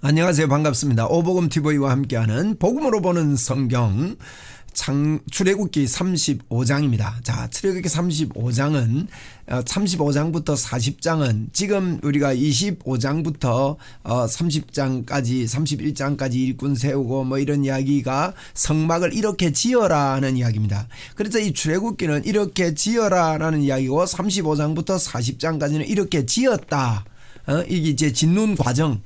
안녕하세요. 반갑습니다. 오복음TV와 함께하는 복음으로 보는 성경 출애굽기 35장입니다. 자, 출애굽기 35장은 35장부터 40장은 지금 우리가 25장부터 30장까지 31장까지 일꾼 세우고 뭐 이런 이야기가 성막을 이렇게 지어라 하는 이야기입니다. 그래서 이 출애굽기는 이렇게 지어라라는 이야기고 35장부터 40장까지는 이렇게 지었다. 이게 이제 짓는 과정.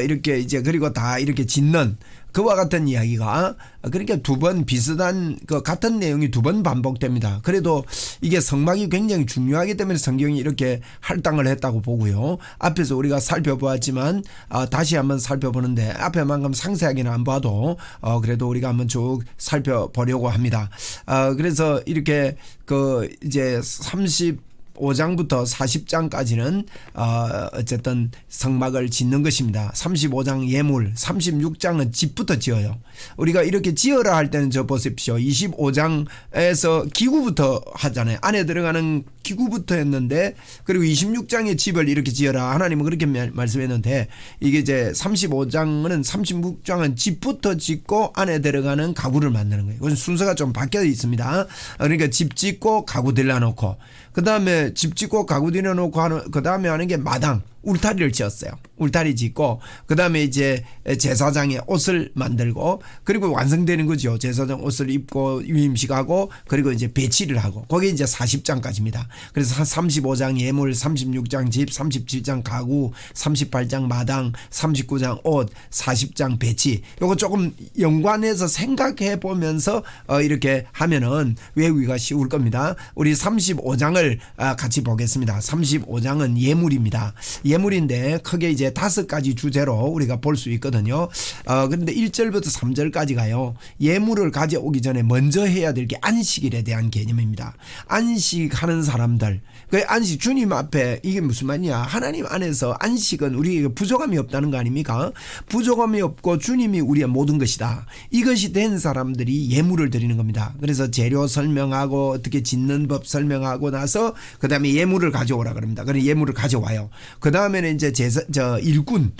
이렇게 이제 그리고 다 이렇게 짓는 그와 같은 이야기가 그러니까 두 번 비슷한 그 같은 내용이 두 번 반복됩니다. 그래도 이게 성막이 굉장히 중요하기 때문에 성경이 이렇게 할당을 했다고 보고요. 앞에서 우리가 살펴보았지만 다시 한번 살펴보는데 앞에만큼 상세하게는 안 봐도 그래도 우리가 한번 쭉 살펴보려고 합니다. 그래서 이렇게 그 이제 35장부터 40장까지는 어쨌든 성막을 짓는 것입니다. 35장 예물, 36장은 집부터 지어요. 우리가 이렇게 지어라 할 때는 저 보십시오. 25장에서 기구부터 하잖아요. 안에 들어가는 기구부터 했는데 그리고 26장의 집을 이렇게 지어라. 하나님은 그렇게 말씀했는데 이게 이제 36장은 집부터 짓고 안에 들어가는 가구를 만드는 거예요. 그건 순서가 좀 바뀌어 있습니다. 그러니까 집 짓고 가구 들여놓고 그 다음에 집 짓고 가구 들여놓고 그 다음에 하는 게 마당. 울타리를 지었어요. 울타리 짓고 그 다음에 이제 제사장의 옷을 만들고 그리고 완성되는 거죠. 제사장 옷을 입고 유임식하고 그리고 이제 배치를 하고 그게 이제 40장까지입니다. 그래서 35장 예물, 36장 집, 37장 가구, 38장 마당, 39장 옷, 40장 배치. 요거 조금 연관해서 생각해 보면서 이렇게 하면은 외우기가 쉬울 겁니다. 우리 35장을 같이 보겠습니다. 35장은 예물입니다. 예물인데 크게 이제 5가지 주제로 우리가 볼 수 있거든요. 그런데 1절부터 3절까지 가요. 예물을 가져오기 전에 먼저 해야 될 게 안식일에 대한 개념입니다. 안식하는 사람들. 그 안식 주님 앞에 이게 무슨 말이냐. 하나님 안에서 안식은 우리에게 부족함이 없다는 거 아닙니까? 부족함이 없고 주님이 우리의 모든 것이다. 이것이 된 사람들이 예물을 드리는 겁니다. 그래서 재료 설명하고 어떻게 짓는 법 설명하고 나서 그 다음에 예물을 가져오라 그럽니다. 그래서 예물을 가져와요. 그 다음에는 이제 일꾼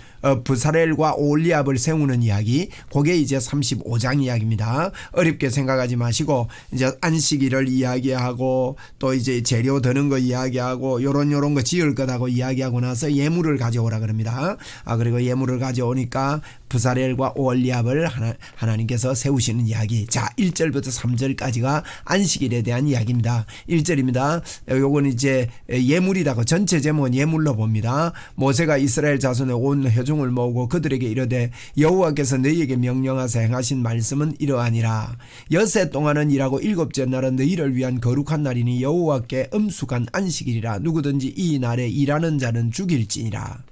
부사렐과 올리압을 세우는 이야기, 그게 이제 35장 이야기입니다. 어렵게 생각하지 마시고 이제 안식일을 이야기하고 또 이제 재료 드는 거 이야기하고 요런 거 지을 거다고 이야기하고 나서 예물을 가져오라 그럽니다. 그리고 예물을 가져오니까 부사렐과 올리압을 하나님께서 세우시는 이야기. 자, 1절부터 3절까지가 안식일에 대한 이야기입니다. 1절입니다. 요건 이제 예물이라고 전체 제목은 예물로 봅니다. 모세가 이스라엘 자손의 온 회중을 모으고 그들에게 이르되 여호와께서 너희에게 명령하사 행하신 말씀은 이러하니라. 엿새 동안은 일하고 일곱째 날은 너희를 위한 거룩한 날이니 여호와께 엄숙한 안식일이라. 누구든지 이 날에 일하는 자는 죽일지니라.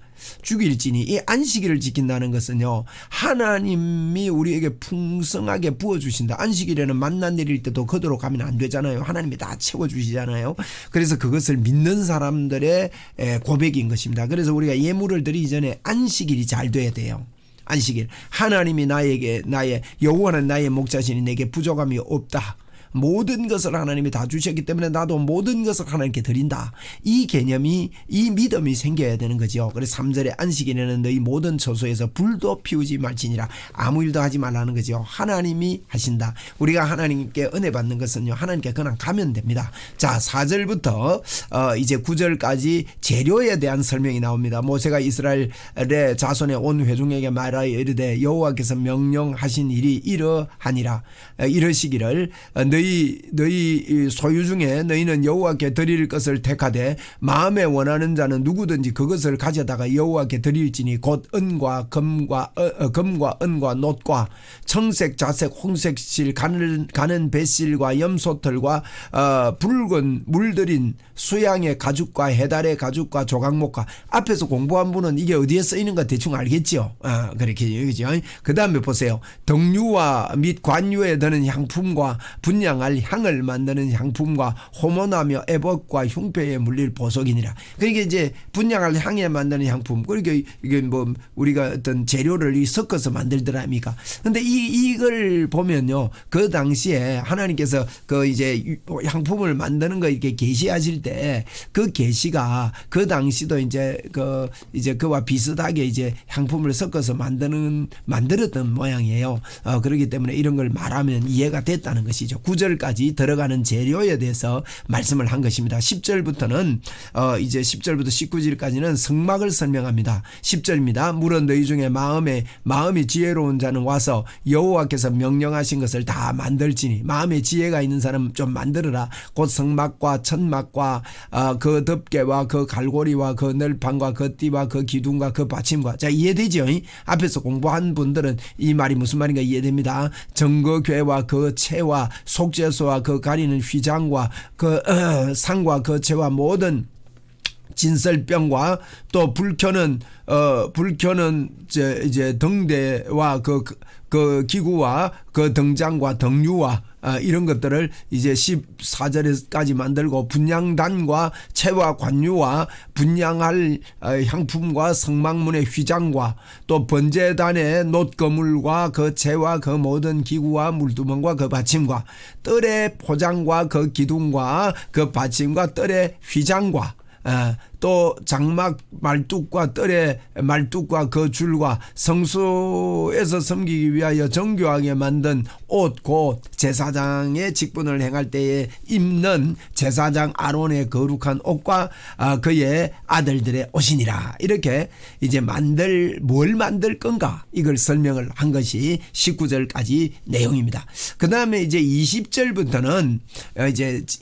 이 안식일을 지킨다는 것은요, 하나님이 우리에게 풍성하게 부어주신다. 안식일에는 만나 내릴 때도 거두러 가면 안 되잖아요. 하나님이 다 채워주시잖아요. 그래서 그것을 믿는 사람들의 고백인 것입니다. 그래서 우리가 예물을 드리기 전에 안식일이 잘 돼야 돼요. 안식일. 하나님이 나의 여호와는 나의 목자시니 내게 부족함이 없다. 모든 것을 하나님이 다 주셨기 때문에 나도 모든 것을 하나님께 드린다. 이 개념이, 이 믿음이 생겨야 되는 거죠. 그래서 3절에 안식일에는 너희 모든 처소에서 불도 피우지 말지니라. 아무 일도 하지 말라는 거죠. 하나님이 하신다. 우리가 하나님께 은혜 받는 것은요, 하나님께 그냥 가면 됩니다. 자, 4절부터 이제 9절까지 재료에 대한 설명이 나옵니다. 모세가 이스라엘의 자손의 온 회중에게 말하여 이르되 여호와께서 명령하신 일이 이러하니라. 이러시기를 너희 소유 중에 너희는 여호와께 드릴 것을 택하되 마음에 원하는 자는 누구든지 그것을 가져다가 여호와께 드릴지니 곧 금과 은과 놋과 청색 자색 홍색 실 가는 뱃실과 염소털과 붉은 물들인 수양의 가죽과 해달의 가죽과 조각목과. 앞에서 공부한 분은 이게 어디에 쓰이는가 대충 알겠죠. 그렇게 얘기죠. 그 다음에 보세요. 덕류와 및 관유에 드는 향품과 분양 분양할 향을 만드는 향품과 호모나며 애법과 흉패에 물릴 보석이니라. 그러니까 이제 분양할 향에 만드는 향품, 그러니까 이게 뭐 우리가 어떤 재료를 섞어서 만들더랍니까. 근데 이걸 보면요, 그 당시에 하나님께서 그 이제 향품을 만드는 거 이렇게 계시하실 때 그 계시가 그 당시도 이제 그와 비슷하게 이제 향품을 섞어서 만들었던 모양이에요. 그렇기 때문에 이런 걸 말하면 이해가 됐다는 것이죠. 9절까지 들어가는 재료에 대해서 말씀을 한 것입니다. 10절부터는 이제 10절부터 19절까지는 성막을 설명합니다. 10절입니다. 물은 너희 중에 마음이 지혜로운 자는 와서 여호와께서 명령하신 것을 다 만들지니 마음에 지혜가 있는 사람은 좀 만들어라. 곧 성막과 천막과 그 덮개와 그 갈고리와 그 널판과 그 띠와 그 기둥과 그 받침과. 자, 이해되죠? 앞에서 공부한 분들은 이 말이 무슨 말인가 이해됩니다. 정거궤와 그 채와 속죄소와 그 가리는 휘장과 그 상과 그 채와 모든 진설병과 또 불켜는 이제 등대와 그 기구와 그 등장과 등유와 이런 것들을 이제 14절까지 만들고 분향단과 채와 관유와 분향할 향품과 성막문의 휘장과 또 번제단의 놋거물과 그 채와 그 모든 기구와 물두멍과 그 받침과 뜰의 포장과 그 기둥과 그 받침과 뜰의 휘장과 또 장막 말뚝과 뜰의 말뚝과 그 줄과 성소에서 섬기기 위하여 정교하게 만든 옷 곧 제사장의 직분을 행할 때에 입는 제사장 아론의 거룩한 옷과 그의 아들들의 옷이니라. 이렇게 이제 뭘 만들 건가 이걸 설명을 한 것이 19절까지 내용입니다. 그 다음에 이제 20절부터는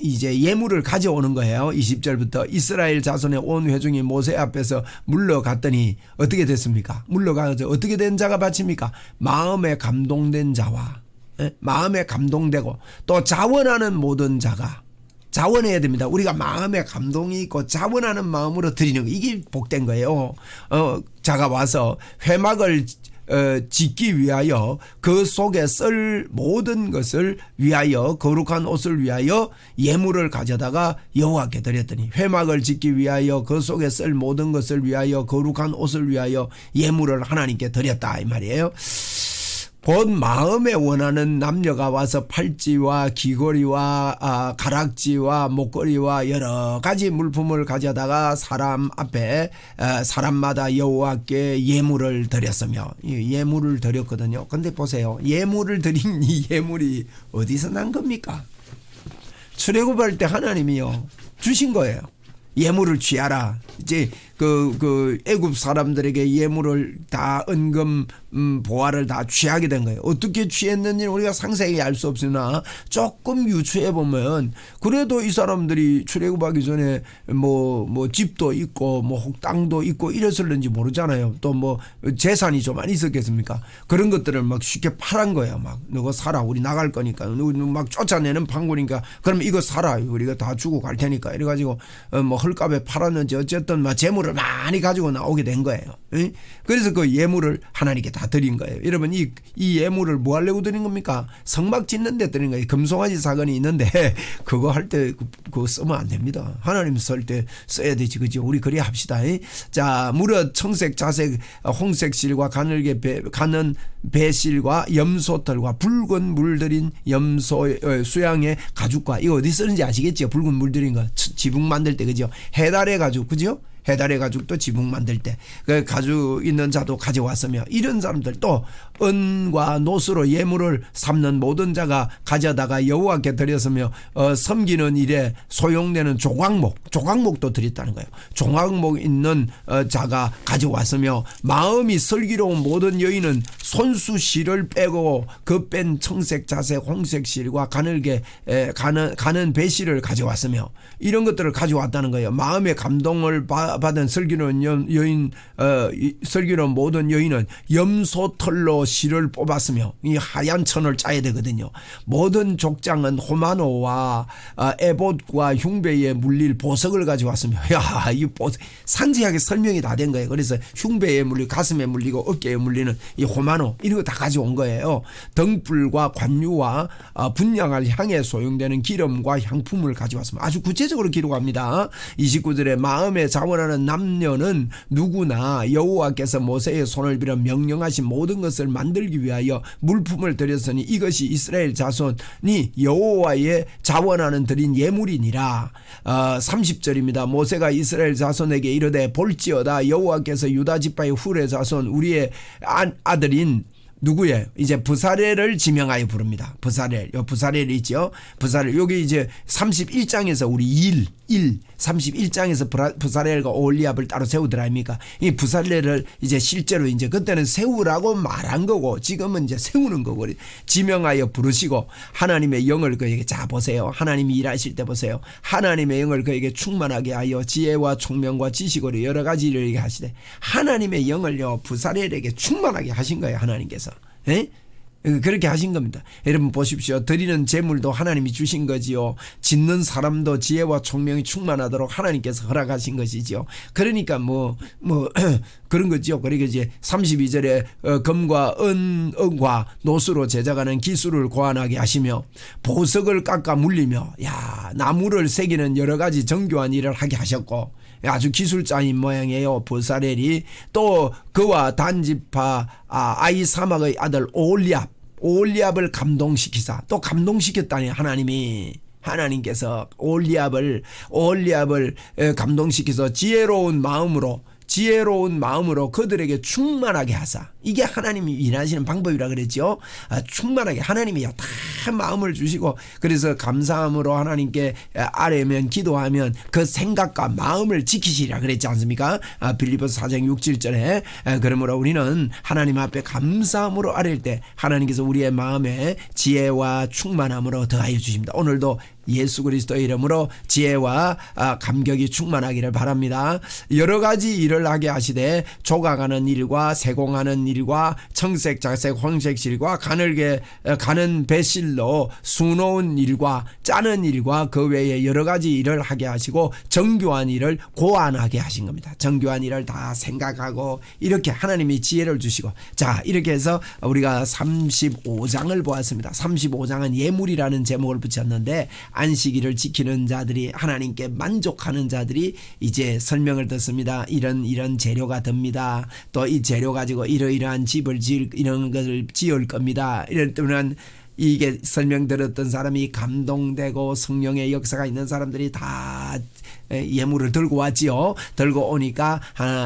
이제 예물을 가져오는 거예요. 20절부터 이스라엘 자손의 온 회중이 모세 앞에서 물러갔더니 어떻게 됐습니까? 물러가서 어떻게 된 자가 바칩니까? 마음에 감동된 자와 마음에 감동되고 또 자원하는 모든 자가 자원해야 됩니다. 우리가 마음에 감동이 있고 자원하는 마음으로 드리는 거, 이게 복된 거예요. 자가 와서 회막을 짓기 위하여 그 속에 쓸 모든 것을 위하여 거룩한 옷을 위하여 예물을 가져다가 여호와께 드렸더니 회막을 짓기 위하여 그 속에 쓸 모든 것을 위하여 거룩한 옷을 위하여 예물을 하나님께 드렸다 이 말이에요. 곧 마음에 원하는 남녀가 와서 팔찌와 귀걸이와 가락지와 목걸이와 여러 가지 물품을 가져다가 사람 앞에 사람마다 여호와께 예물을 드렸으며 예물을 드렸거든요. 근데 보세요. 예물을 드린 이 예물이 어디서 난 겁니까? 출애굽할 때 하나님이요 주신 거예요. 예물을 취하라. 이제 그 애굽 사람들에게 예물을 다 은금 보화를 다 취하게 된 거예요. 어떻게 취했는지 우리가 상세히 알 수 없으나 조금 유추해 보면 그래도 이 사람들이 출애굽하기 전에 뭐 집도 있고 뭐 땅도 있고 이랬을는지 모르잖아요. 또 뭐 재산이 좀 안 있었겠습니까? 그런 것들을 막 쉽게 팔은 거예요. 막 너가 사라, 우리 나갈 거니까. 막 쫓아내는 판국이니까 그럼 이거 사라, 우리가 다 주고 갈 테니까 이래가지고 뭐 헐값에 팔았는지 어쨌든 막 재물을 많이 가지고 나오게 된 거예요. 그래서 그 예물을 하나님께 다 드린 거예요. 여러분 이 예물을 뭐 하려고 드린 겁니까? 성막 짓는 데 드린 거예요. 금송아지 사건이 있는데 그거 할 때 그거 쓰면 안 됩니다. 하나님 쓸 때 써야 되지, 그죠? 우리 그래 합시다. 자, 무릇 청색, 자색, 홍색 실과 가늘게 가는 배실과 염소털과 붉은 물들인 염소 수양의 가죽과, 이거 어디 쓰는지 아시겠죠? 붉은 물들인 거 지붕 만들 때, 그죠? 해달의 가죽, 그죠? 해달의 가죽도 지붕 만들 때 그 가죽 있는 자도 가져왔으며, 이런 사람들 또 은과 노스로 예물을 삼는 모든 자가 가져다가 여호와께 드렸으며 섬기는 일에 소용되는 조각목도 드렸다는 거예요. 조각목 있는 자가 가져왔으며, 마음이 슬기로운 모든 여인은 손수 실을 빼고 그 뺀 청색, 자색, 홍색 실과 가늘게 가는 배실을 가져왔으며, 이런 것들을 가져왔다는 거예요. 마음의 감동을 받은 슬기로운 여인, 슬기로운 모든 여인은 염소털로 실을 뽑았으며 이 하얀 천을 짜야 되거든요. 모든 족장은 호마노와 에봇과 흉배에 물릴 보석을 가져왔으며, 야, 이 상세하게 설명이 다 된 거예요. 그래서 흉배에 물리고 가슴에 물리고 어깨에 물리는 이 호마노 이런 거 다 가져온 거예요. 등불과 관유와 분향할 향에 소용되는 기름과 향품을 가져왔습니다. 아주 구체적으로 기록합니다. 29절에 마음에 자원하는 남녀는 누구나 여호와께서 모세의 손을 빌어 명령하신 모든 것을 만들기 위하여 물품을 드렸으니 이것이 이스라엘 자손이 여호와의 자원하는 드린 예물이니라. 30절입니다. 모세가 이스라엘 자손에게 이르되 볼지어다 여호와께서 유다 지파의 훌의 자손 우리의 아들인 누구예요? 이제 부사렐을 지명하여 부릅니다. 부사렐, 요 부사렐 있죠? 부사렐, 여기 이제 31장에서 우리 31장에서 부사렐과 오홀리압을 따로 세우더라 아닙니까? 이 부사렐을 이제 실제로 이제 그때는 세우라고 말한 거고 지금은 이제 세우는 거고 지명하여 부르시고 하나님의 영을 그에게 자 보세요. 하나님이 일하실 때 보세요. 하나님의 영을 그에게 충만하게 하여 지혜와 총명과 지식으로 여러 가지 일을 하시되 하나님의 영을요 부사렐에게 충만하게 하신 거예요. 하나님께서. 에? 그렇게 하신 겁니다. 여러분 보십시오. 드리는 재물도 하나님이 주신 거지요. 짓는 사람도 지혜와 총명이 충만하도록 하나님께서 허락하신 것이지요. 그러니까 그런 거죠. 그러니까 이제 32절에 금과 은과 노수로 제작하는 기술을 고안하게 하시며 보석을 깎아 물리며 나무를 새기는 여러 가지 정교한 일을 하게 하셨고 아주 기술자인 모양이에요. 부사렐이. 또 그와 단지파 아이사막의 아들 오홀리압을 감동시키사. 또 감동시켰다니 하나님께서 오홀리압을 감동시켜서 지혜로운 마음으로 그들에게 충만하게 하사. 이게 하나님이 일하시는 방법이라 그랬죠. 충만하게 하나님이 다 마음을 주시고 그래서 감사함으로 하나님께 아뢰면 기도하면 그 생각과 마음을 지키시리라 그랬지 않습니까? 빌립보서 4장 6, 7절에 그러므로 우리는 하나님 앞에 감사함으로 아뢰일 때 하나님께서 우리의 마음에 지혜와 충만함으로 더하여 주십니다. 오늘도 예수 그리스도의 이름으로 지혜와 감격이 충만하기를 바랍니다. 여러 가지 일을 하게 하시되 조각하는 일과 세공하는 일과 청색, 자색, 황색실과 가는 배실로 수놓은 일과 짜는 일과 그 외에 여러 가지 일을 하게 하시고 정교한 일을 고안하게 하신 겁니다. 정교한 일을 다 생각하고 이렇게 하나님이 지혜를 주시고 자 이렇게 해서 우리가 35장을 보았습니다. 35장은 예물이라는 제목을 붙였는데 안식일을 지키는 자들이 하나님께 만족하는 자들이 이제 설명을 듣습니다. 이런 재료가 듭니다. 또 이 재료 가지고 이러이러한 집을 이런 것을 지을 겁니다. 이럴 때는 이게 설명 들었던 사람이 감동되고 성령의 역사가 있는 사람들이 다 예물을 들고 왔지요. 들고 오니까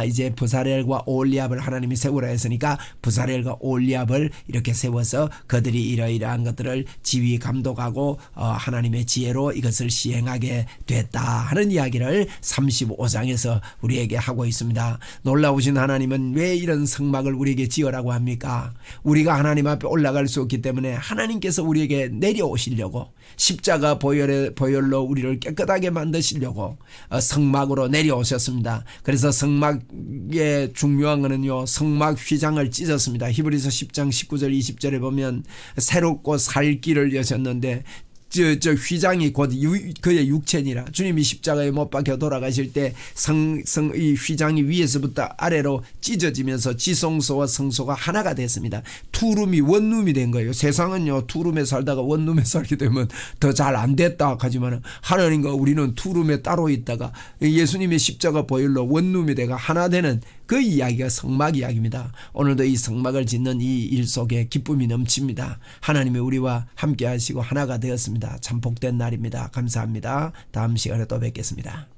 이제 부사렐과 오홀리압을 하나님이 세우라 했으니까 부사렐과 오홀리압을 이렇게 세워서 그들이 이러이러한 것들을 지휘 감독하고 하나님의 지혜로 이것을 시행하게 됐다 하는 이야기를 35장에서 우리에게 하고 있습니다. 놀라우신 하나님은 왜 이런 성막을 우리에게 지으라고 합니까? 우리가 하나님 앞에 올라갈 수 없기 때문에 하나님께서 우리에게 내려오시려고 십자가 보혈로 우리를 깨끗하게 만드시려고 성막으로 내려오셨습니다. 그래서 성막의 중요한 거는요, 성막 휘장을 찢었습니다. 히브리서 10장 19절 20절에 보면 새롭고 살 길을 여셨는데 저 휘장이 곧 그의 육체니라. 주님이 십자가에 못 박혀 돌아가실 때 이 휘장이 위에서부터 아래로 찢어지면서 지성소와 성소가 하나가 됐습니다. 투룸이 원룸이 된 거예요. 세상은요 투룸에 살다가 원룸에 살게 되면 더 잘 안 됐다 하지만 하나님과 우리는 투룸에 따로 있다가 예수님의 십자가 보혈로 원룸이 되가 하나 되는 그 이야기가 성막 이야기입니다. 오늘도 이 성막을 짓는 이 일 속에 기쁨이 넘칩니다. 하나님이 우리와 함께 하시고 하나가 되었습니다. 참 복된 날입니다. 감사합니다. 다음 시간에 또 뵙겠습니다.